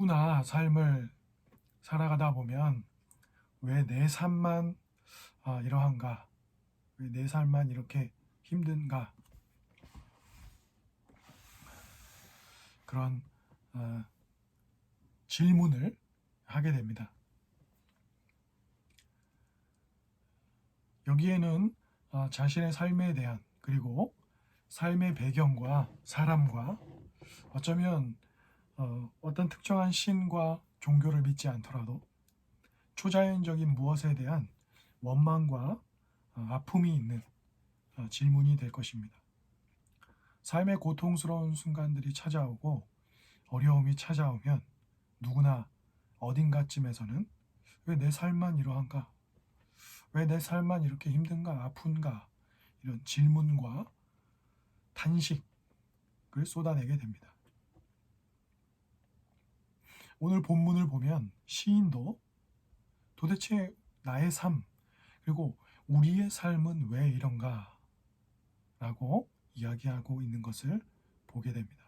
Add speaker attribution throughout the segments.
Speaker 1: 누구나 삶을 살아가다 보면 왜 내 삶만 이러한가? 왜 내 삶만 이렇게 힘든가? 그런 질문을 하게 됩니다. 여기에는 자신의 삶에 대한 그리고 삶의 배경과 사람과 어쩌면 어떤 특정한 신과 종교를 믿지 않더라도 초자연적인 무엇에 대한 원망과 아픔이 있는 질문이 될 것입니다. 삶의 고통스러운 순간들이 찾아오고 어려움이 찾아오면 누구나 어딘가쯤에서는 왜 내 삶만 이러한가? 왜 내 삶만 이렇게 힘든가? 아픈가? 이런 질문과 탄식을 쏟아내게 됩니다. 오늘 본문을 보면 시인도 도대체 나의 삶 그리고 우리의 삶은 왜 이런가? 라고 이야기하고 있는 것을 보게 됩니다.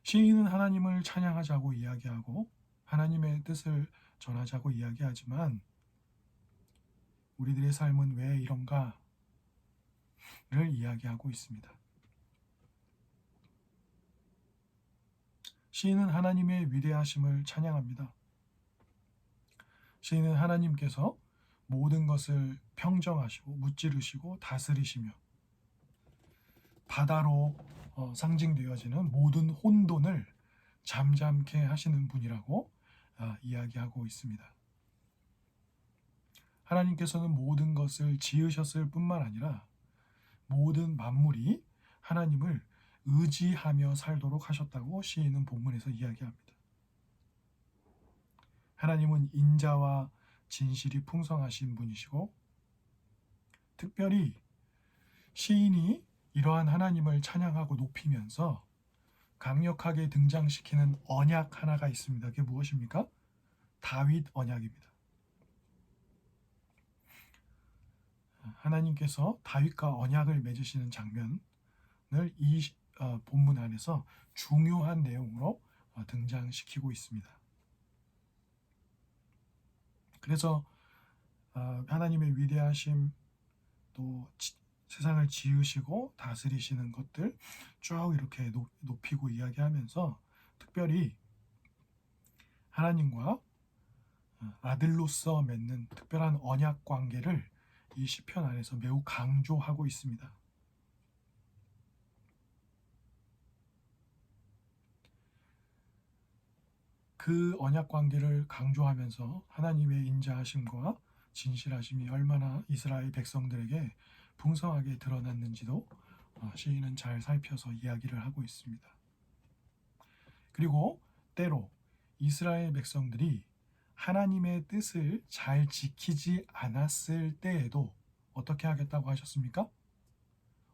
Speaker 1: 시인은 하나님을 찬양하자고 이야기하고 하나님의 뜻을 전하자고 이야기하지만 우리들의 삶은 왜 이런가를 이야기하고 있습니다. 시인은 하나님의 위대하심을 찬양합니다. 시인은 하나님께서 모든 것을 평정하시고 무찌르시고 다스리시며 바다로 상징되어지는 모든 혼돈을 잠잠케 하시는 분이라고 이야기하고 있습니다. 하나님께서는 모든 것을 지으셨을 뿐만 아니라 모든 만물이 하나님을 의지하며 살도록 하셨다고 시인은 본문에서 이야기합니다. 하나님은 인자와 진실이 풍성하신 분이시고 특별히 시인이 이러한 하나님을 찬양하고 높이면서 강력하게 등장시키는 언약 하나가 있습니다. 그게 무엇입니까? 다윗 언약입니다. 하나님께서 다윗과 언약을 맺으시는 장면을 이 본문 안에서 중요한 내용으로 등장시키고 있습니다. 그래서 하나님의 위대하심 또 세상을 지으시고 다스리시는 것들 쭉 이렇게 높이고 이야기하면서 특별히 하나님과 아들로서 맺는 특별한 언약 관계를 이 시편 안에서 매우 강조하고 있습니다. 그 언약 관계를 강조하면서 하나님의 인자하심과 진실하심이 얼마나 이스라엘 백성들에게 풍성하게 드러났는지도 시인은 잘 살펴서 이야기를 하고 있습니다. 그리고 때로 이스라엘 백성들이 하나님의 뜻을 잘 지키지 않았을 때에도 어떻게 하겠다고 하셨습니까?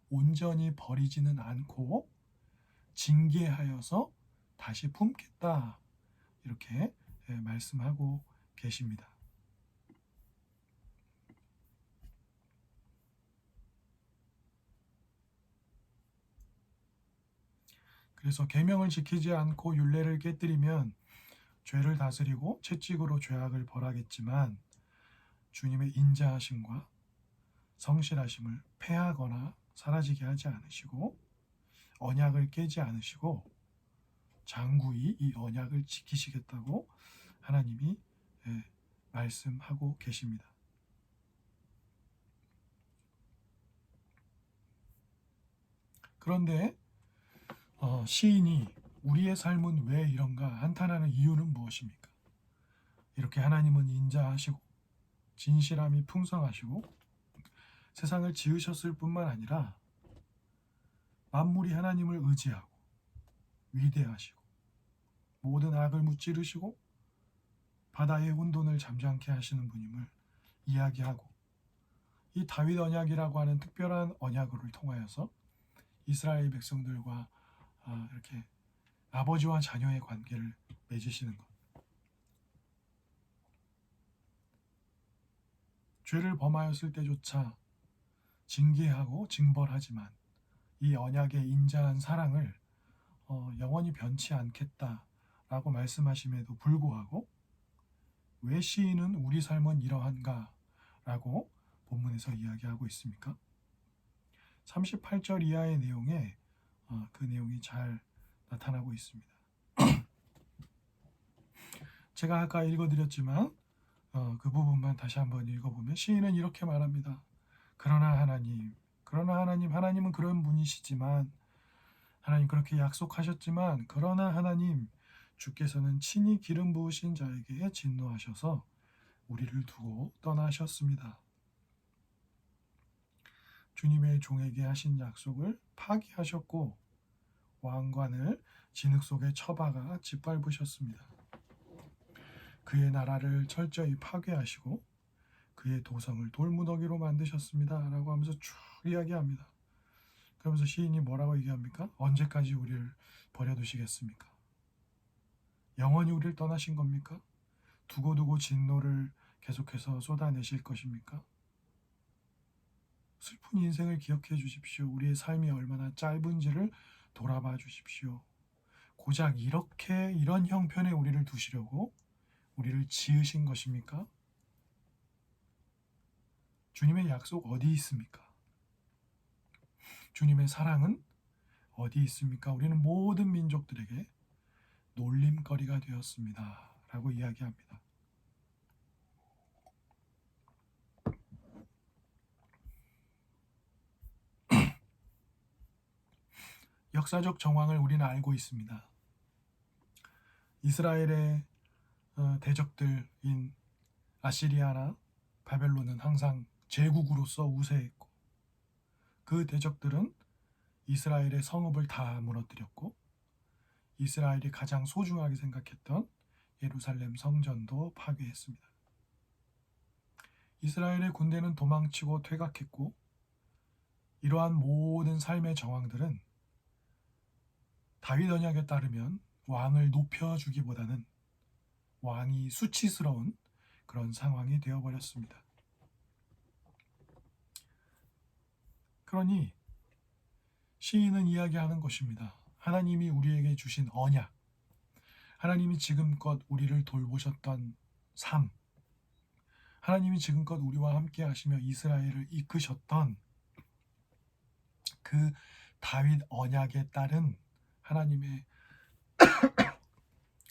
Speaker 1: 온전히 버리지는 않고 징계하여서 다시 품겠다. 이렇게 말씀하고 계십니다. 그래서 계명을 지키지 않고 율례를 깨뜨리면 죄를 다스리고 채찍으로 죄악을 벌하겠지만 주님의 인자하심과 성실하심을 패하거나 사라지게 하지 않으시고 언약을 깨지 않으시고 장구히 이 언약을 지키시겠다고 하나님이 말씀하고 계십니다. 그런데 시인이 우리의 삶은 왜 이런가 한탄하는 이유는 무엇입니까? 이렇게 하나님은 인자하시고 진실함이 풍성하시고 세상을 지으셨을 뿐만 아니라 만물이 하나님을 의지하고 위대하시고 모든 악을 무찌르시고 바다의 혼돈을 잠잠케 하시는 분임을 이야기하고 이 다윗 언약이라고 하는 특별한 언약을 통하여서 이스라엘 백성들과 이렇게 아버지와 자녀의 관계를 맺으시는 것. 죄를 범하였을 때조차 징계하고 징벌하지만 이 언약의 인자한 사랑을 영원히 변치 않겠다라고 말씀하심에도 불구하고 왜 시인은 우리 삶은 이러한가라고 본문에서 이야기하고 있습니까? 38절 이하의 내용에 그 내용이 잘 나타나고 있습니다. 제가 아까 읽어드렸지만 그 부분만 다시 한번 읽어보면 시인은 이렇게 말합니다. 그러나 하나님은 그런 분이시지만 하나님 그렇게 약속하셨지만 그러나 하나님 주께서는 친히 기름 부으신 자에게 진노하셔서 우리를 두고 떠나셨습니다. 주님의 종에게 하신 약속을 파기하셨고 왕관을 진흙 속에 처박아 짓밟으셨습니다. 그의 나라를 철저히 파괴하시고 그의 도성을 돌무더기로 만드셨습니다. 라고 하면서 쭉 이야기합니다. 그러면서 시인이 뭐라고 얘기합니까? 언제까지 우리를 버려두시겠습니까? 영원히 우리를 떠나신 겁니까? 두고두고 진노를 계속해서 쏟아내실 것입니까? 슬픈 인생을 기억해 주십시오. 우리의 삶이 얼마나 짧은지를 돌아봐 주십시오. 고작 이런 형편에 우리를 두시려고 우리를 지으신 것입니까? 주님의 약속 어디 있습니까? 주님의 사랑은 어디 있습니까? 우리는 모든 민족들에게 놀림거리가 되었습니다. 라고 이야기합니다. 역사적 정황을 우리는 알고 있습니다. 이스라엘의 대적들인 아시리아나 바벨론은 항상 제국으로서 우세했고 그 대적들은 이스라엘의 성읍을 다 무너뜨렸고 이스라엘이 가장 소중하게 생각했던 예루살렘 성전도 파괴했습니다. 이스라엘의 군대는 도망치고 퇴각했고 이러한 모든 삶의 정황들은 다윗 언약에 따르면 왕을 높여주기보다는 왕이 수치스러운 그런 상황이 되어버렸습니다. 그러니 시인은 이야기하는 것입니다. 하나님이 우리에게 주신 언약, 하나님이 지금껏 우리를 돌보셨던 삶, 하나님이 지금껏 우리와 함께 하시며 이스라엘을 이끄셨던 그 다윗 언약에 따른 하나님의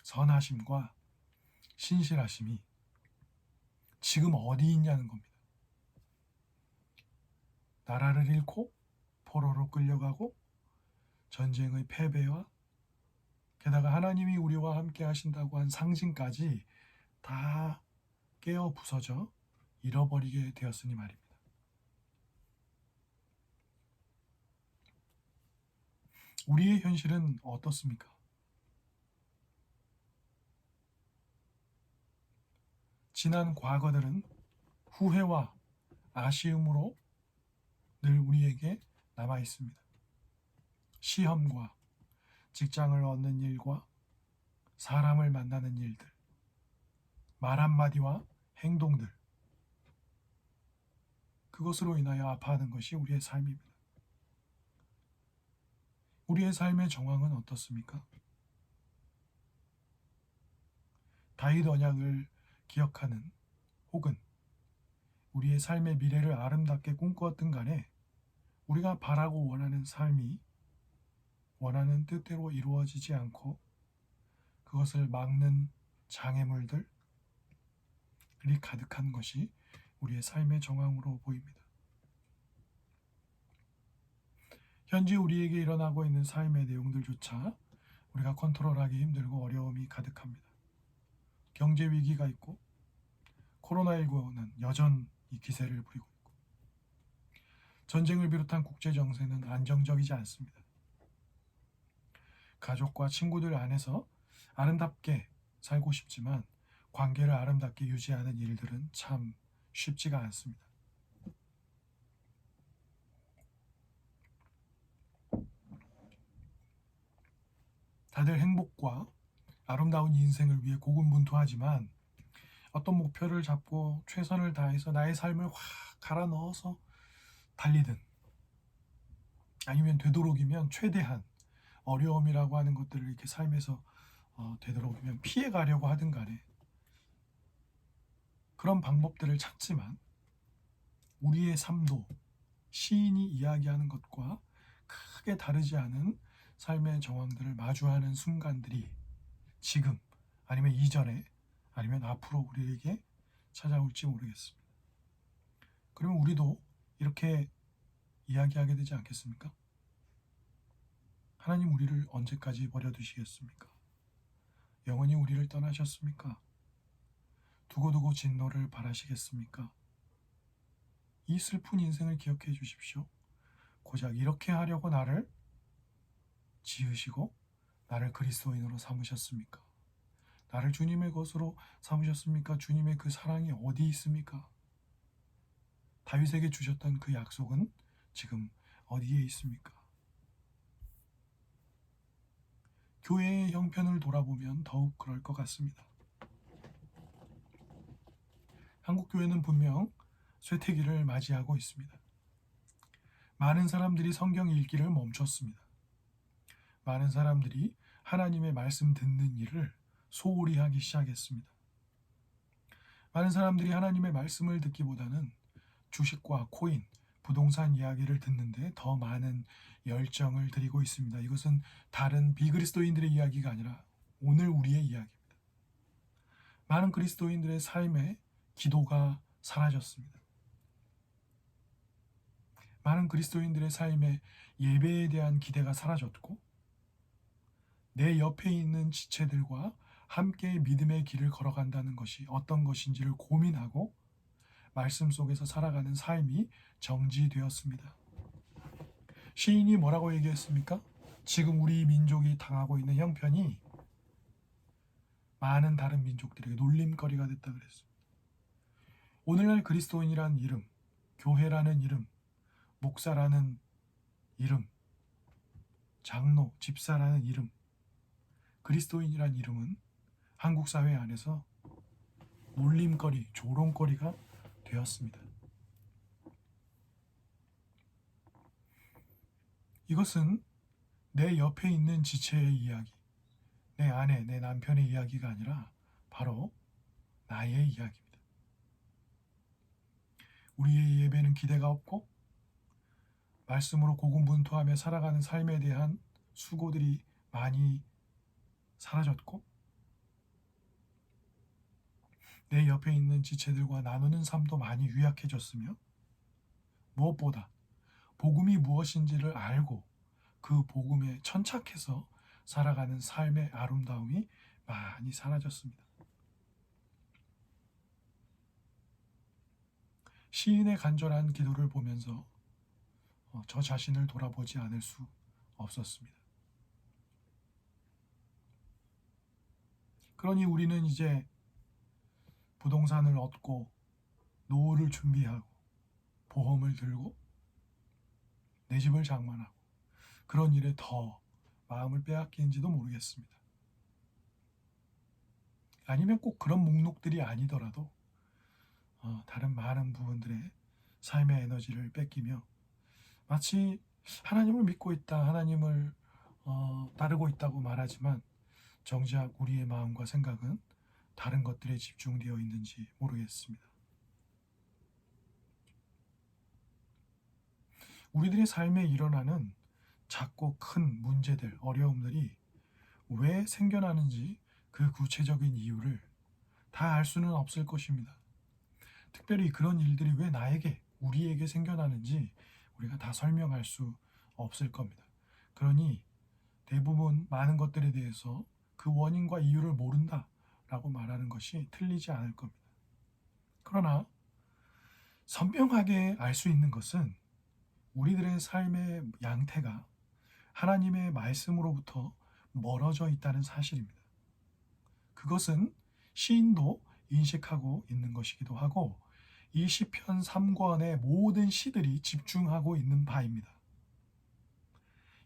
Speaker 1: 선하심과 신실하심이 지금 어디 있냐는 겁니다. 나라를 잃고 포로로 끌려가고 전쟁의 패배와 게다가 하나님이 우리와 함께 하신다고 한 상징까지 다 깨어 부서져 잃어버리게 되었으니 말입니다. 우리의 현실은 어떻습니까? 지난 과거들은 후회와 아쉬움으로 늘 우리에게 남아 있습니다. 시험과 직장을 얻는 일과 사람을 만나는 일들, 말 한마디와 행동들, 그것으로 인하여 아파하는 것이 우리의 삶입니다. 우리의 삶의 정황은 어떻습니까? 다윗 언약을 기억하는 혹은 우리의 삶의 미래를 아름답게 꿈꾸었든 간에 우리가 바라고 원하는 삶이 원하는 뜻대로 이루어지지 않고 그것을 막는 장애물들이 가득한 것이 우리의 삶의 정황으로 보입니다. 현재 우리에게 일어나고 있는 삶의 내용들조차 우리가 컨트롤하기 힘들고 어려움이 가득합니다. 경제 위기가 있고 코로나19는 여전히 기세를 부리고 있고 전쟁을 비롯한 국제 정세는 안정적이지 않습니다. 가족과 친구들 안에서 아름답게 살고 싶지만 관계를 아름답게 유지하는 일들은 참 쉽지가 않습니다. 다들 행복과 아름다운 인생을 위해 고군분투하지만 어떤 목표를 잡고 최선을 다해서 나의 삶을 확 갈아 넣어서 달리든 아니면 되도록이면 최대한 어려움이라고 하는 것들을 이렇게 삶에서 되도록이면 피해 가려고 하든 간에 그런 방법들을 찾지만 우리의 삶도 시인이 이야기하는 것과 크게 다르지 않은 삶의 정황들을 마주하는 순간들이 지금 아니면 이전에 아니면 앞으로 우리에게 찾아올지 모르겠습니다. 그러면 우리도 이렇게 이야기하게 되지 않겠습니까? 하나님 우리를 언제까지 버려두시겠습니까? 영원히 우리를 떠나셨습니까? 두고두고 진노를 바라시겠습니까? 이 슬픈 인생을 기억해 주십시오. 고작 이렇게 하려고 나를 지으시고 나를 그리스도인으로 삼으셨습니까? 나를 주님의 것으로 삼으셨습니까? 주님의 그 사랑이 어디 있습니까? 다윗에게 주셨던 그 약속은 지금 어디에 있습니까? 교회의 형편을 돌아보면 더욱 그럴 것 같습니다. 한국 교회는 분명 쇠퇴기를 맞이하고 있습니다. 많은 사람들이 성경 읽기를 멈췄습니다. 많은 사람들이 하나님의 말씀 듣는 일을 소홀히 하기 시작했습니다. 많은 사람들이 하나님의 말씀을 듣기보다는 주식과 코인, 부동산 이야기를 듣는데 더 많은 열정을 들이고 있습니다. 이것은 다른 비그리스도인들의 이야기가 아니라 오늘 우리의 이야기입니다. 많은 그리스도인들의 삶에 기도가 사라졌습니다. 많은 그리스도인들의 삶에 예배에 대한 기대가 사라졌고 내 옆에 있는 지체들과 함께 믿음의 길을 걸어간다는 것이 어떤 것인지를 고민하고 말씀 속에서 살아가는 삶이 정지되었습니다. 시인이 뭐라고 얘기했습니까? 지금 우리 민족이 당하고 있는 형편이 많은 다른 민족들에게 놀림거리가 됐다 그랬습니다. 오늘날 그리스도인이라는 이름, 교회라는 이름, 목사라는 이름, 장로, 집사라는 이름, 그리스도인이라는 이름은 한국 사회 안에서 놀림거리, 조롱거리가 되었습니다. 이것은 내 옆에 있는 지체의 이야기, 내 아내, 내 남편의 이야기가 아니라 바로 나의 이야기입니다. 우리의 예배는 기대가 없고 말씀으로 고군분투하며 살아가는 삶에 대한 수고들이 많이 사라졌고 내 옆에 있는 지체들과 나누는 삶도 많이 유약해졌으며 무엇보다 복음이 무엇인지를 알고 그 복음에 천착해서 살아가는 삶의 아름다움이 많이 사라졌습니다. 시인의 간절한 기도를 보면서 저 자신을 돌아보지 않을 수 없었습니다. 그러니 우리는 이제 부동산을 얻고 노후를 준비하고 보험을 들고 내 집을 장만하고 그런 일에 더 마음을 빼앗기는지도 모르겠습니다. 아니면 꼭 그런 목록들이 아니더라도 다른 많은 부분들의 삶의 에너지를 뺏기며 마치 하나님을 믿고 있다, 하나님을 따르고 있다고 말하지만 정작 우리의 마음과 생각은 다른 것들에 집중되어 있는지 모르겠습니다. 우리들의 삶에 일어나는 작고 큰 문제들, 어려움들이 왜 생겨나는지 그 구체적인 이유를 다 알 수는 없을 것입니다. 특별히 그런 일들이 왜 나에게, 우리에게 생겨나는지 우리가 다 설명할 수 없을 겁니다. 그러니 대부분 많은 것들에 대해서 그 원인과 이유를 모른다라고 말하는 것이 틀리지 않을 겁니다. 그러나 선명하게 알 수 있는 것은 우리들의 삶의 양태가 하나님의 말씀으로부터 멀어져 있다는 사실입니다. 그것은 시인도 인식하고 있는 것이기도 하고 이 시편 3권의 모든 시들이 집중하고 있는 바입니다.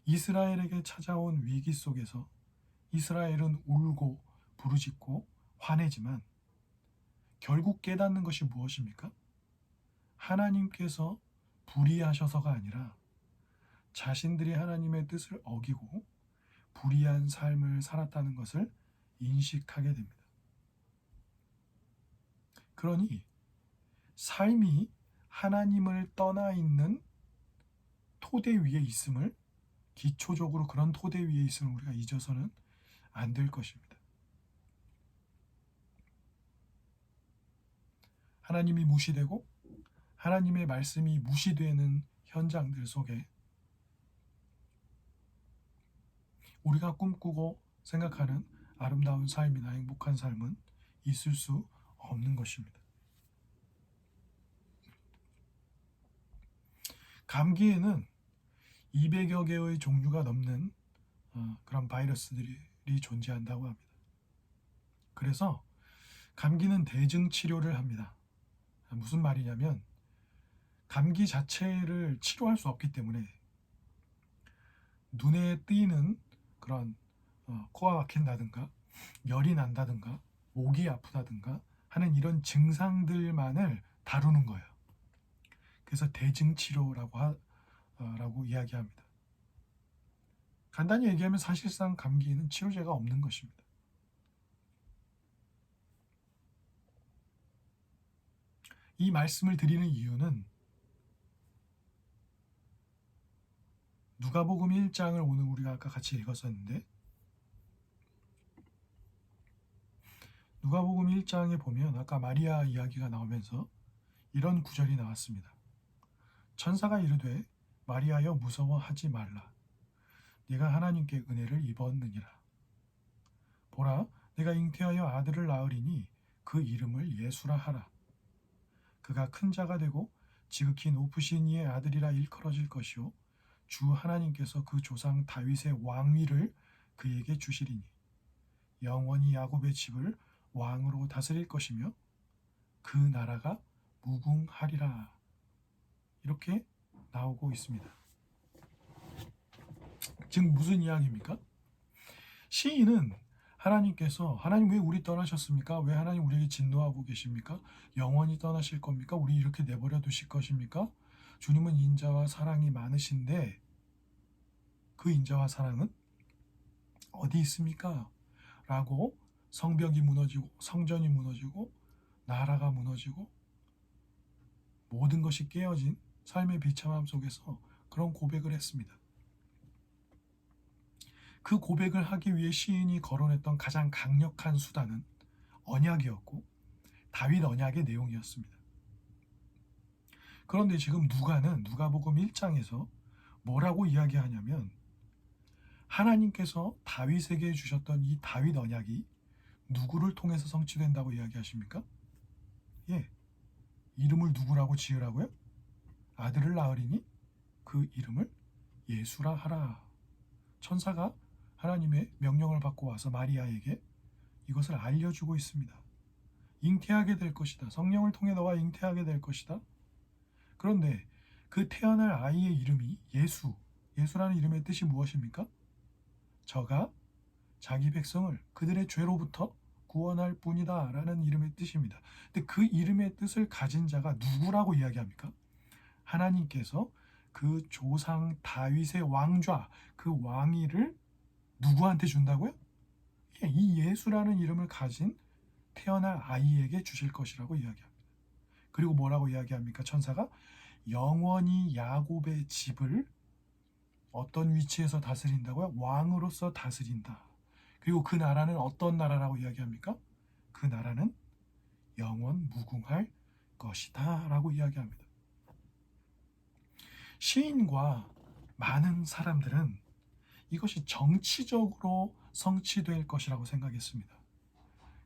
Speaker 1: 이스라엘에게 찾아온 위기 속에서 이스라엘은 울고 부르짖고 화내지만 결국 깨닫는 것이 무엇입니까? 하나님께서 불의하셔서가 아니라 자신들이 하나님의 뜻을 어기고 불의한 삶을 살았다는 것을 인식하게 됩니다. 그러니 삶이 하나님을 떠나 있는 토대 위에 있음을, 기초적으로 그런 토대 위에 있음을 우리가 잊어서는 안 될 것입니다. 하나님이 무시되고 하나님의 말씀이 무시되는 현장들 속에 우리가 꿈꾸고 생각하는 아름다운 삶이나 행복한 삶은 있을 수 없는 것입니다. 감기에는 200여 개의 종류가 넘는 그런 바이러스들이 존재한다고 합니다. 그래서 감기는 대증 치료를 합니다. 무슨 말이냐면 감기 자체를 치료할 수 없기 때문에 눈에 띄는 그런 코가 막힌다든가 열이 난다든가 목이 아프다든가 하는 이런 증상들만을 다루는 거예요. 그래서 대증 치료라고 라고 이야기합니다. 간단히 얘기하면 사실상 감기에는 치료제가 없는 것입니다. 이 말씀을 드리는 이유는 누가복음 1장을 오늘 우리가 아까 같이 읽었었는데 누가복음 1장에 보면 아까 마리아 이야기가 나오면서 이런 구절이 나왔습니다. 천사가 이르되 마리아여 무서워하지 말라. 네가 하나님께 은혜를 입었느니라. 보라 내가 잉태하여 아들을 낳으리니 그 이름을 예수라 하라. 그가 큰 자가 되고 지극히 높으신 이의 아들이라 일컬어질 것이요 주 하나님께서 그 조상 다윗의 왕위를 그에게 주시리니 영원히 야곱의 집을 왕으로 다스릴 것이며 그 나라가 무궁하리라. 이렇게 나오고 있습니다. 지금 무슨 이야기입니까? 시인은 하나님께서 하나님 왜 우리 떠나셨습니까? 왜 하나님 우리에게 진노하고 계십니까? 영원히 떠나실 겁니까? 우리 이렇게 내버려 두실 것입니까? 주님은 인자와 사랑이 많으신데 그 인자와 사랑은 어디 있습니까? 라고 성벽이 무너지고 성전이 무너지고 나라가 무너지고 모든 것이 깨어진 삶의 비참함 속에서 그런 고백을 했습니다. 그 고백을 하기 위해 시인이 거론했던 가장 강력한 수단은 언약이었고 다윗 언약의 내용이었습니다. 그런데 지금 누가복음 1장에서 뭐라고 이야기하냐면 하나님께서 다윗에게 주셨던 이 다윗 언약이 누구를 통해서 성취된다고 이야기하십니까? 예, 이름을 누구라고 지으라고요? 아들을 낳으리니 그 이름을 예수라 하라. 천사가 하나님의 명령을 받고 와서 마리아에게 이것을 알려주고 있습니다. 잉태하게 될 것이다. 성령을 통해 너가 잉태하게 될 것이다. 그런데 그 태어날 아이의 이름이 예수라는 이름의 뜻이 무엇입니까? 저가 자기 백성을 그들의 죄로부터 구원할 뿐이다 라는 이름의 뜻입니다. 근데 그 이름의 뜻을 가진 자가 누구라고 이야기합니까? 하나님께서 그 조상 다윗의 왕좌, 그 왕위를 누구한테 준다고요? 이 예수라는 이름을 가진 태어날 아이에게 주실 것이라고 이야기합니다. 그리고 뭐라고 이야기합니까? 천사가 영원히 야곱의 집을 어떤 위치에서 다스린다고요? 왕으로서 다스린다. 그리고 그 나라는 어떤 나라라고 이야기합니까? 그 나라는 영원 무궁할 것이다 라고 이야기합니다. 시인과 많은 사람들은 이것이 정치적으로 성취될 것이라고 생각했습니다.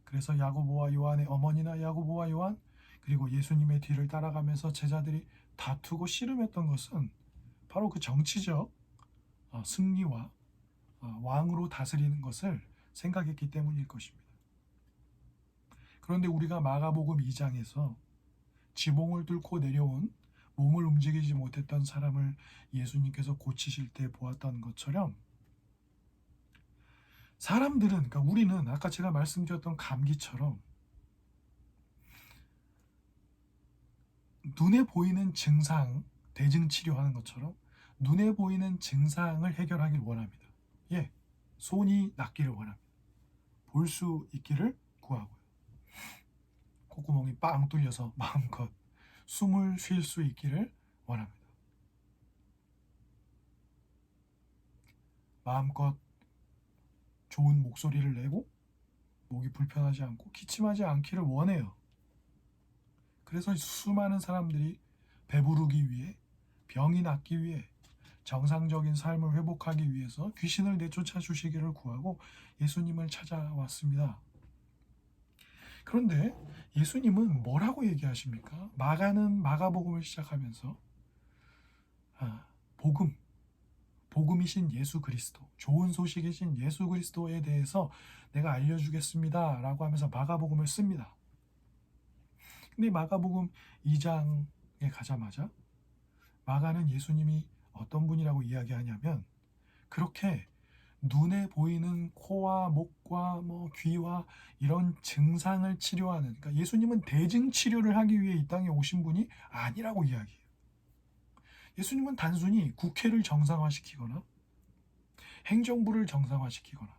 Speaker 1: 그래서 야고보와 요한의 어머니나 야고보와 요한 그리고 예수님의 뒤를 따라가면서 제자들이 다투고 씨름했던 것은 바로 그 정치적 승리와 왕으로 다스리는 것을 생각했기 때문일 것입니다. 그런데 우리가 마가복음 2장에서 지붕을 뚫고 내려온 몸을 움직이지 못했던 사람을 예수님께서 고치실 때 보았던 것처럼 사람들은, 그러니까 우리는 아까 제가 말씀드렸던 감기처럼 눈에 보이는 증상, 대증 치료하는 것처럼 눈에 보이는 증상을 해결하길 원합니다. 예, 손이 낫기를 원합니다. 볼 수 있기를 구하고요. 콧구멍이 빵 뚫려서 마음껏 숨을 쉴 수 있기를 원합니다. 마음껏 좋은 목소리를 내고 목이 불편하지 않고 기침하지 않기를 원해요. 그래서 수많은 사람들이 배부르기 위해, 병이 낫기 위해, 정상적인 삶을 회복하기 위해서 귀신을 내쫓아 주시기를 구하고 예수님을 찾아왔습니다. 그런데 예수님은 뭐라고 얘기하십니까? 마가는 마가복음을 시작하면서 복음이신 예수 그리스도, 좋은 소식이신 예수 그리스도에 대해서 내가 알려주겠습니다 라고 하면서 마가복음을 씁니다. 근데 마가복음 2장에 가자마자 마가는 예수님이 어떤 분이라고 이야기하냐면, 그렇게 눈에 보이는 코와 목과 귀와 이런 증상을 치료하는, 그러니까 예수님은 대증 치료를 하기 위해 이 땅에 오신 분이 아니라고 이야기해요. 예수님은 단순히 국회를 정상화시키거나 행정부를 정상화시키거나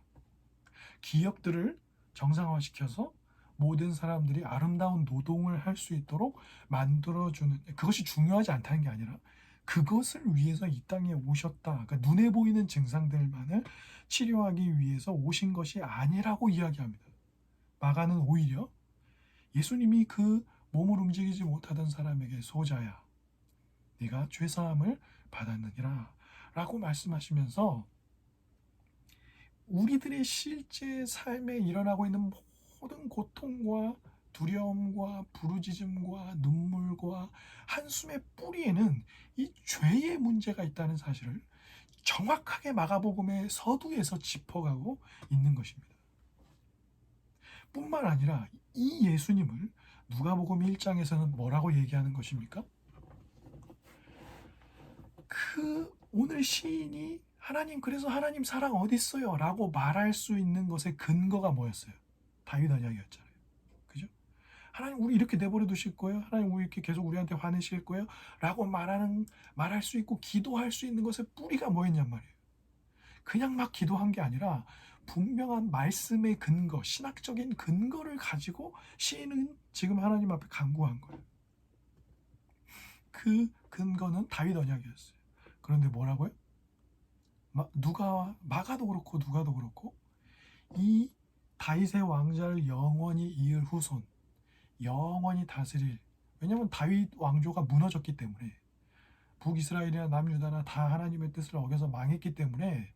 Speaker 1: 기업들을 정상화시켜서 모든 사람들이 아름다운 노동을 할 수 있도록 만들어주는, 그것이 중요하지 않다는 게 아니라 그것을 위해서 이 땅에 오셨다. 그러니까 눈에 보이는 증상들만을 치료하기 위해서 오신 것이 아니라고 이야기합니다. 마가는 오히려 예수님이 그 몸을 움직이지 못하던 사람에게 소자야, 네가 죄사함을 받았느니라 라고 말씀하시면서 우리들의 실제 삶에 일어나고 있는 모든 고통과 두려움과 부르짖음과 눈물과 한숨의 뿌리에는 이 죄의 문제가 있다는 사실을 정확하게 마가복음의 서두에서 짚어가고 있는 것입니다. 뿐만 아니라 이 예수님을 누가복음 1장에서는 뭐라고 얘기하는 것입니까? 오늘 시인이 하나님, 그래서 하나님 사랑 어디 있어요? 라고 말할 수 있는 것의 근거가 뭐였어요? 다윗 언약이었잖아요. 그죠? 하나님 우리 이렇게 내버려 두실 거예요? 하나님 우리 이렇게 계속 우리한테 화내실 거예요? 라고 말할 수 있고 기도할 수 있는 것의 뿌리가 뭐였냔 말이에요. 그냥 막 기도한 게 아니라 분명한 말씀의 근거, 신학적인 근거를 가지고 시인은 지금 하나님 앞에 간구한 거예요. 그 근거는 다윗 언약이었어요. 그런데 뭐라고요? 마가도 그렇고 누가도 그렇고 이 다윗의 왕자를 영원히 이을 후손, 영원히 다스릴, 왜냐하면 다윗 왕조가 무너졌기 때문에, 북이스라엘이나 남유다나 다 하나님의 뜻을 어겨서 망했기 때문에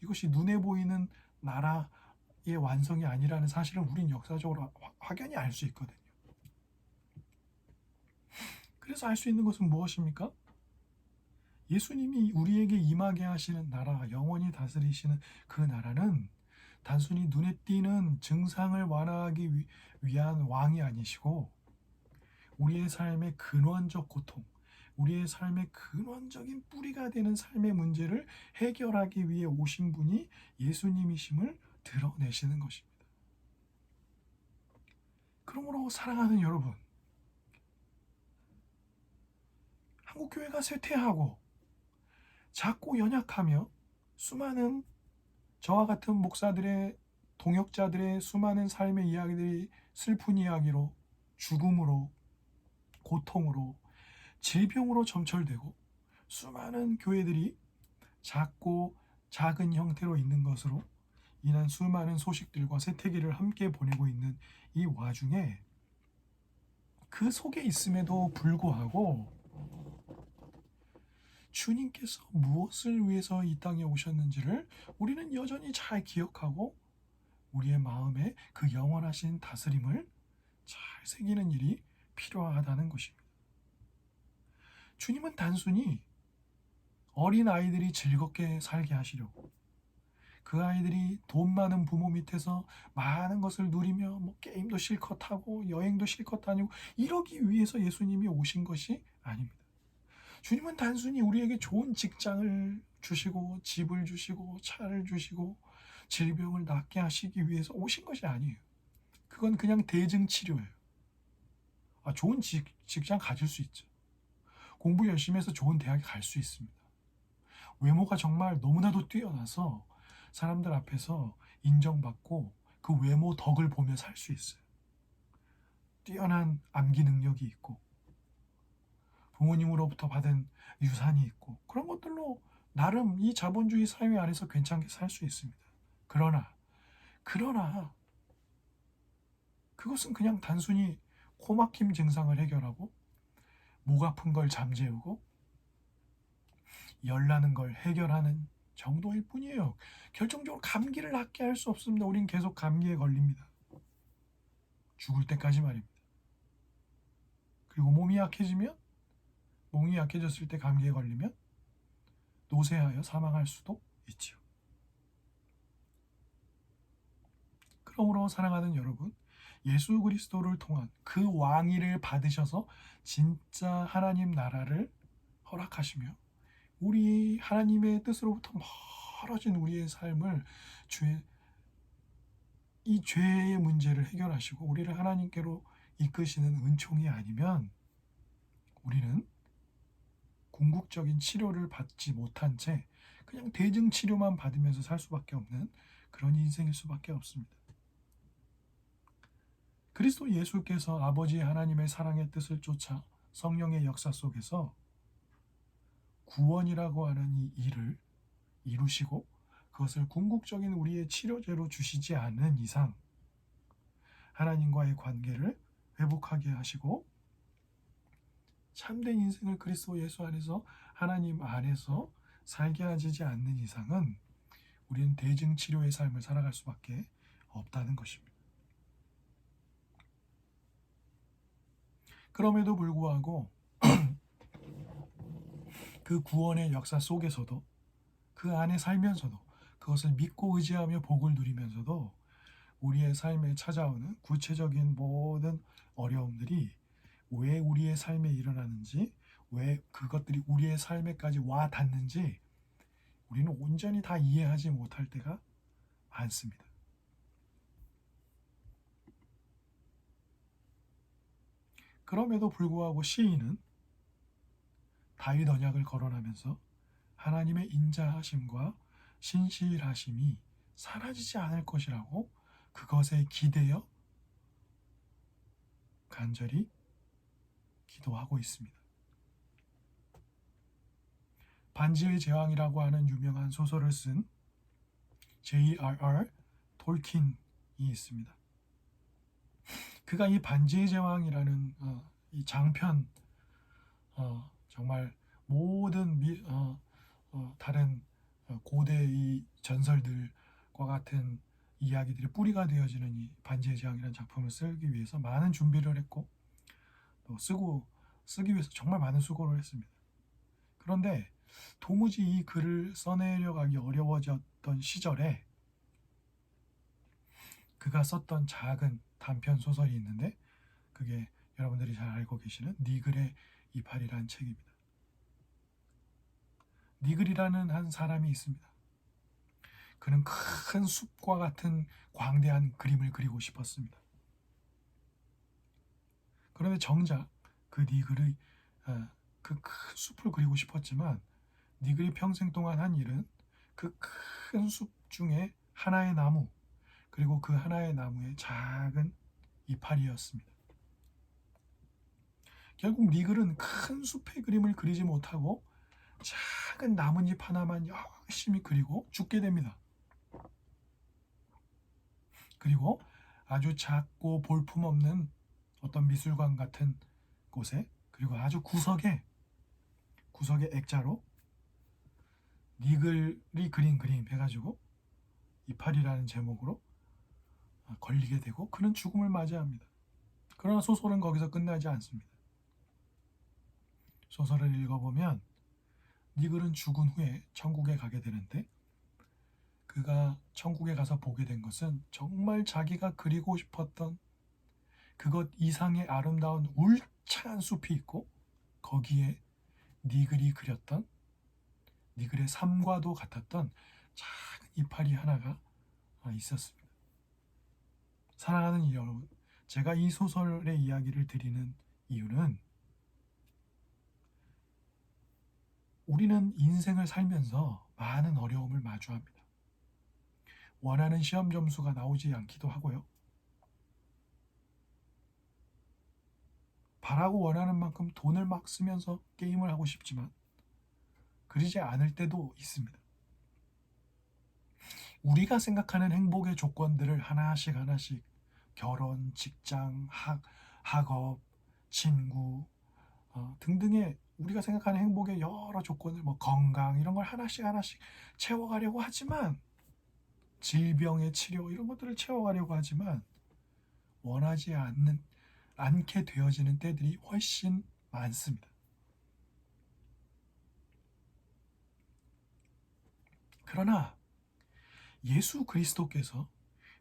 Speaker 1: 이것이 눈에 보이는 나라의 완성이 아니라는 사실을 우린 역사적으로 확연히 알 수 있거든요. 그래서 알 수 있는 것은 무엇입니까? 예수님이 우리에게 임하게 하시는 나라, 영원히 다스리시는 그 나라는 단순히 눈에 띄는 증상을 완화하기 위한 왕이 아니시고, 우리의 삶의 근원적 고통, 우리의 삶의 근원적인 뿌리가 되는 삶의 문제를 해결하기 위해 오신 분이 예수님이심을 드러내시는 것입니다. 그러므로 사랑하는 여러분, 한국교회가 쇠퇴하고 작고 연약하며 수많은 저와 같은 목사들의, 동역자들의 수많은 삶의 이야기들이 슬픈 이야기로, 죽음으로, 고통으로, 질병으로 점철되고 수많은 교회들이 작고 작은 형태로 있는 것으로 인한 수많은 소식들과 쇠퇴기를 함께 보내고 있는 이 와중에, 그 속에 있음에도 불구하고 주님께서 무엇을 위해서 이 땅에 오셨는지를 우리는 여전히 잘 기억하고 우리의 마음에 그 영원하신 다스림을 잘 새기는 일이 필요하다는 것입니다. 주님은 단순히 어린 아이들이 즐겁게 살게 하시려고, 그 아이들이 돈 많은 부모 밑에서 많은 것을 누리며 게임도 실컷 하고 여행도 실컷 다니고 이러기 위해서 예수님이 오신 것이 아닙니다. 주님은 단순히 우리에게 좋은 직장을 주시고 집을 주시고 차를 주시고 질병을 낫게 하시기 위해서 오신 것이 아니에요. 그건 그냥 대증 치료예요. 좋은 직장 가질 수 있죠. 공부 열심히 해서 좋은 대학에 갈 수 있습니다. 외모가 정말 너무나도 뛰어나서 사람들 앞에서 인정받고 그 외모 덕을 보며 살 수 있어요. 뛰어난 암기 능력이 있고 부모님으로부터 받은 유산이 있고 그런 것들로 나름 이 자본주의 사회 안에서 괜찮게 살 수 있습니다. 그러나 그것은 그냥 단순히 코막힘 증상을 해결하고 목 아픈 걸 잠재우고 열나는 걸 해결하는 정도일 뿐이에요. 결정적으로 감기를 낫게 할 수 없습니다. 우린 계속 감기에 걸립니다. 죽을 때까지 말입니다. 그리고 몸이 약해졌을 때 감기에 걸리면 노쇠하여 사망할 수도 있지요. 그러므로 사랑하는 여러분, 예수 그리스도를 통한 그 왕위를 받으셔서 진짜 하나님 나라를 허락하시며 우리 하나님의 뜻으로부터 멀어진 우리의 삶을 이 죄의 문제를 해결하시고 우리를 하나님께로 이끄시는 은총이 아니면 우리는 궁극적인 치료를 받지 못한 채 그냥 대증 치료만 받으면서 살 수밖에 없는 그런 인생일 수밖에 없습니다. 그리스도 예수께서 아버지 하나님의 사랑의 뜻을 쫓아 성령의 역사 속에서 구원이라고 하는 이 일을 이루시고 그것을 궁극적인 우리의 치료제로 주시지 않는 이상 하나님과의 관계를 회복하게 하시고 참된 인생을 그리스도 예수 안에서 하나님 안에서 살게 하지 않는 이상은 우리는 대증 치료의 삶을 살아갈 수밖에 없다는 것입니다. 그럼에도 불구하고 그 구원의 역사 속에서도 그 안에 살면서도 그것을 믿고 의지하며 복을 누리면서도 우리의 삶에 찾아오는 구체적인 모든 어려움들이 왜 우리의 삶에 일어나는지, 왜 그것들이 우리의 삶에까지 와 닿는지 우리는 온전히 다 이해하지 못할 때가 많습니다. 그럼에도 불구하고 시인은 다윗 언약을 거론하면서 하나님의 인자하심과 신실하심이 사라지지 않을 것이라고 그것에 기대어 간절히 기도하고 있습니다. 반지의 제왕이라고 하는 유명한 소설을 쓴 J.R.R. 톨킨이 있습니다. 그가 이 반지의 제왕이라는 이 장편 정말 모든 다른 고대의 전설들과 같은 이야기들이 뿌리가 되어지는 이 반지의 제왕이라는 작품을 쓰기 위해서 많은 준비를 했고 또 쓰기 위해서 정말 많은 수고를 했습니다. 그런데 도무지 이 글을 써내려가기 어려워졌던 시절에 그가 썼던 작은 단편 소설이 있는데 그게 여러분들이 잘 알고 계시는 니글의 이파리라는 책입니다. 니글이라는 한 사람이 있습니다. 그는 큰 숲과 같은 광대한 그림을 그리고 싶었습니다. 그런데 정작 그 니글의 그 큰 숲을 그리고 싶었지만 니글이 평생 동안 한 일은 그 큰 숲 중에 하나의 나무 그리고 그 하나의 나무의 작은 이파리였습니다. 결국 니글은 큰 숲의 그림을 그리지 못하고 작은 나뭇잎 하나만 열심히 그리고 죽게 됩니다. 그리고 아주 작고 볼품없는 어떤 미술관 같은 곳에 그리고 아주 구석에 액자로 니글이 그린 그림 해가지고 이파리라는 제목으로 걸리게 되고 그는 죽음을 맞이합니다. 그러나 소설은 거기서 끝나지 않습니다. 소설을 읽어보면 니글은 죽은 후에 천국에 가게 되는데 그가 천국에 가서 보게 된 것은 정말 자기가 그리고 싶었던 그것 이상의 아름다운 울창한 숲이 있고 거기에 니글이 그렸던 니글의 삶과도 같았던 작은 이파리 하나가 있었습니다. 사랑하는 여러분, 제가 이 소설의 이야기를 드리는 이유는 우리는 인생을 살면서 많은 어려움을 마주합니다. 원하는 시험 점수가 나오지 않기도 하고요. 바라고 원하는 만큼 돈을 막 쓰면서 게임을 하고 싶지만 그러지 않을 때도 있습니다. 우리가 생각하는 행복의 조건들을 하나씩 결혼, 직장, 학업, 친구 등등의 우리가 생각하는 행복의 여러 조건을 건강 이런 걸 하나씩 채워가려고 하지만 질병의 치료 이런 것들을 채워가려고 하지만 원하지 않게 되어지는 때들이 훨씬 많습니다. 그러나 예수 그리스도께서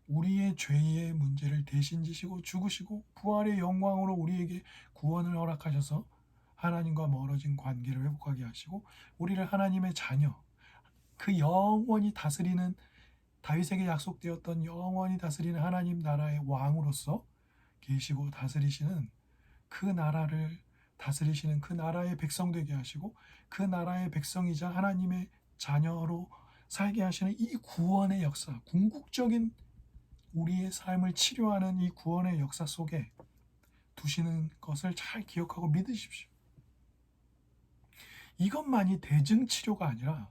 Speaker 1: 우리의 죄의 문제를 대신 지시고 죽으시고 부활의 영광으로 우리에게 구원을 허락하셔서 하나님과 멀어진 관계를 회복하게 하시고 우리를 하나님의 자녀, 그 영원히 다스리는 다윗에게 약속되었던 영원히 다스리는 하나님 나라의 왕으로서 계시고 다스리시는 그 나라를 다스리시는 그 나라의 백성 되게 하시고 그 나라의 백성이자 하나님의 자녀로 살게 하시는 이 구원의 역사, 궁극적인 우리의 삶을 치료하는 이 구원의 역사 속에 두시는 것을 잘 기억하고 믿으십시오. 이것만이 대증 치료가 아니라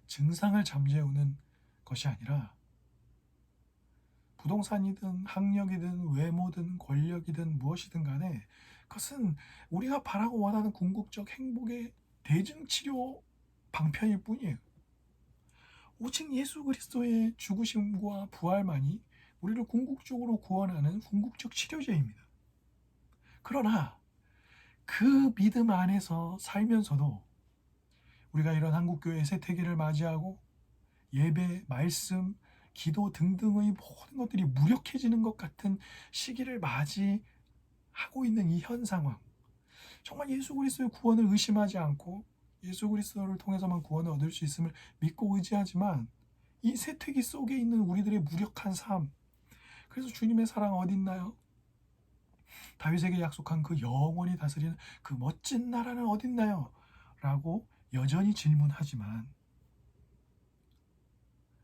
Speaker 1: 증상을 잠재우는 것이 아니라 부동산이든 학력이든 외모든 권력이든 무엇이든 간에 그것은 우리가 바라고 원하는 궁극적 행복의 대증 치료 방편일 뿐이에요. 오직 예수 그리스도의 죽으심과 부활만이 우리를 궁극적으로 구원하는 궁극적 치료제입니다. 그러나 그 믿음 안에서 살면서도 우리가 이런 한국교회 세태기를 맞이하고 예배, 말씀, 기도 등등의 모든 것들이 무력해지는 것 같은 시기를 맞이하고 있는 이 현 상황, 정말 예수 그리스도의 구원을 의심하지 않고 예수 그리스도를 통해서만 구원을 얻을 수 있음을 믿고 의지하지만 이 세태기 속에 있는 우리들의 무력한 삶, 그래서 주님의 사랑 어디 있나요? 다윗에게 약속한 그 영원히 다스리는 그 멋진 나라는 어디 있나요? 라고 여전히 질문하지만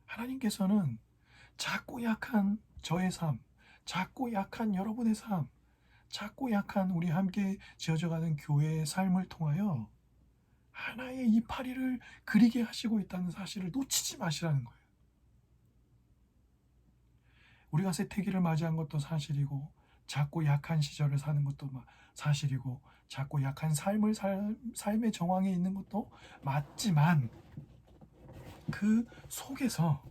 Speaker 1: 하나님께서는 작고 약한 저의 삶, 작고 약한 여러분의 삶, 작고 약한 우리 함께 지어져가는 교회의 삶을 통하여 하나의 이파리를 그리게 하시고 있다는 사실을 놓치지 마시라는 거예요. 우리가 세태기를 맞이한 것도 사실이고 작고 약한 시절을 사는 것도 사실이고 작고 약한 삶의 정황에 있는 것도 맞지만 그 속에서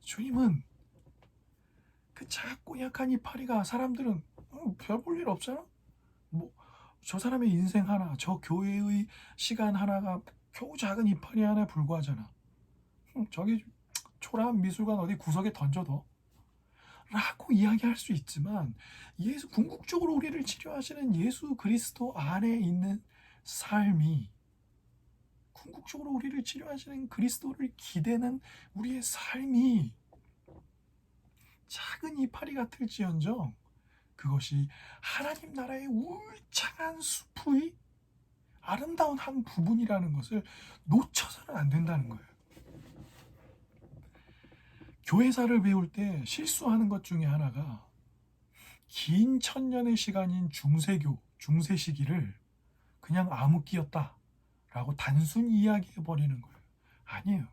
Speaker 1: 주님은 그 작고 약한 이파리가 사람들은 별 볼 일 없잖아? 저 사람의 인생 하나, 저 교회의 시간 하나가 겨우 작은 이파리 하나에 불과하잖아. 저기 초라한 미술관 어디 구석에 던져둬. 라고 이야기할 수 있지만 궁극적으로 우리를 치료하시는 예수 그리스도 안에 있는 삶이 궁극적으로 우리를 치료하시는 그리스도를 기대는 우리의 삶이 작은 이파리 같을지언정 그것이 하나님 나라의 울창한 숲의 아름다운 한 부분이라는 것을 놓쳐서는 안 된다는 거예요. 교회사를 배울 때 실수하는 것 중에 하나가 긴 천년의 시간인 중세 시기를 그냥 암흑기였다 라고 단순히 이야기해버리는 거예요. 아니에요.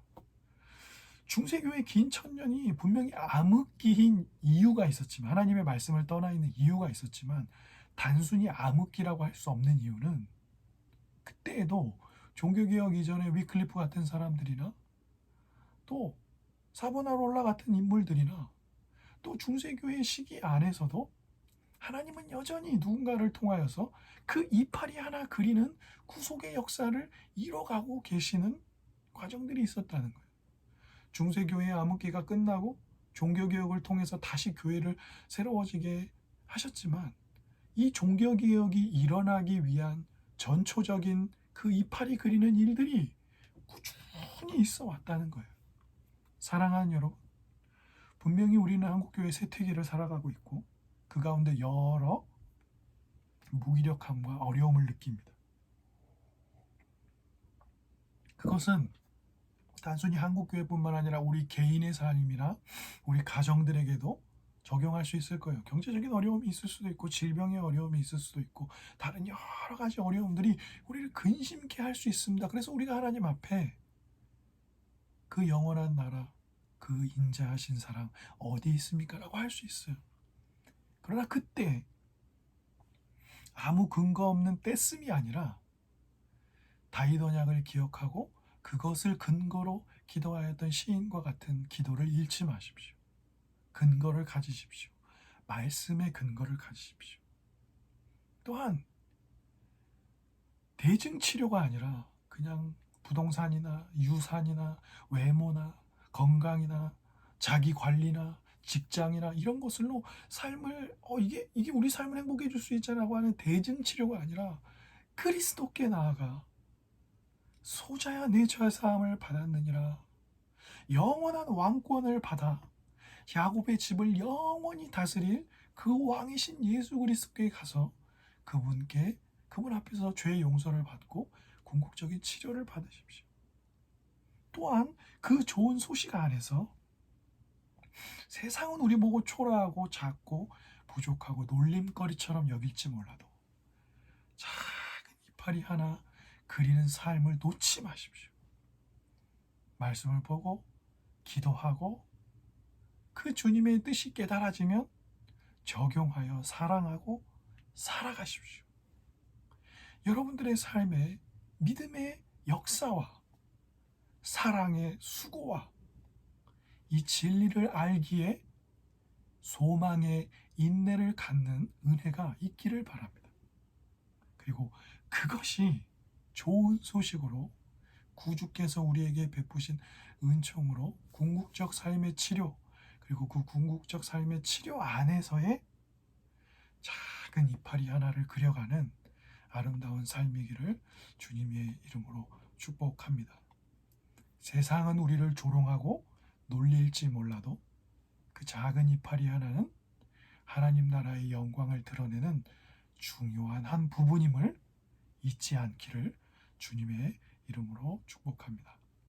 Speaker 1: 중세교회 긴 천년이 분명히 암흑기인 이유가 있었지만 하나님의 말씀을 떠나 있는 이유가 있었지만 단순히 암흑기라고 할 수 없는 이유는 그때에도 종교개혁 이전에 위클리프 같은 사람들이나 또 사보나롤라 같은 인물들이나 또 중세교회 시기 안에서도 하나님은 여전히 누군가를 통하여서 그 이파리 하나 그리는 구속의 역사를 이뤄가고 계시는 과정들이 있었다는 거예요. 중세교회의 암흑기가 끝나고 종교개혁을 통해서 다시 교회를 새로워지게 하셨지만 이 종교개혁이 일어나기 위한 전초적인 그 이파리 그리는 일들이 꾸준히 있어 왔다는 거예요. 사랑하는 여러분, 분명히 우리는 한국교회 세태기를 살아가고 있고 그 가운데 여러 무기력함과 어려움을 느낍니다. 그것은 단순히 한국교회뿐만 아니라 우리 개인의 삶이나 우리 가정들에게도 적용할 수 있을 거예요. 경제적인 어려움이 있을 수도 있고 질병의 어려움이 있을 수도 있고 다른 여러 가지 어려움들이 우리를 근심케 할 수 있습니다. 그래서 우리가 하나님 앞에 그 영원한 나라, 그 인자하신 사랑 어디 있습니까? 라고 할 수 있어요. 그러나 그때 아무 근거 없는 떼쓰미 아니라 다윗 언약을 기억하고 그것을 근거로 기도하였던 시인과 같은 기도를 잃지 마십시오. 근거를 가지십시오. 말씀의 근거를 가지십시오. 또한 대증 치료가 아니라 그냥 부동산이나 유산이나 외모나 건강이나 자기 관리나 직장이나 이런 것으로 삶을 이게 우리 삶을 행복해 줄 수 있잖아고 하는 대증 치료가 아니라 그리스도께 나아가 소자야 내 죄사함을 받았느니라 영원한 왕권을 받아 야곱의 집을 영원히 다스릴 그 왕이신 예수 그리스도께 가서 그분 앞에서 죄의 용서를 받고 궁극적인 치료를 받으십시오. 또한 그 좋은 소식 안에서 세상은 우리 보고 초라하고 작고 부족하고 놀림거리처럼 여길지 몰라도 작은 이파리 하나 그리는 삶을 놓지 마십시오. 말씀을 보고 기도하고 그 주님의 뜻이 깨달아지면 적용하여 사랑하고 살아가십시오. 여러분들의 삶에 믿음의 역사와 사랑의 수고와 이 진리를 알기에 소망의 인내를 갖는 은혜가 있기를 바랍니다. 그리고 그것이 좋은 소식으로 구주께서 우리에게 베푸신 은총으로 궁극적 삶의 치료 그리고 그 궁극적 삶의 치료 안에서의 작은 이파리 하나를 그려가는 아름다운 삶이기를 주님의 이름으로 축복합니다. 세상은 우리를 조롱하고 놀릴지 몰라도 그 작은 이파리 하나는 하나님 나라의 영광을 드러내는 중요한 한 부분임을 잊지 않기를 주님의 이름으로 축복합니다.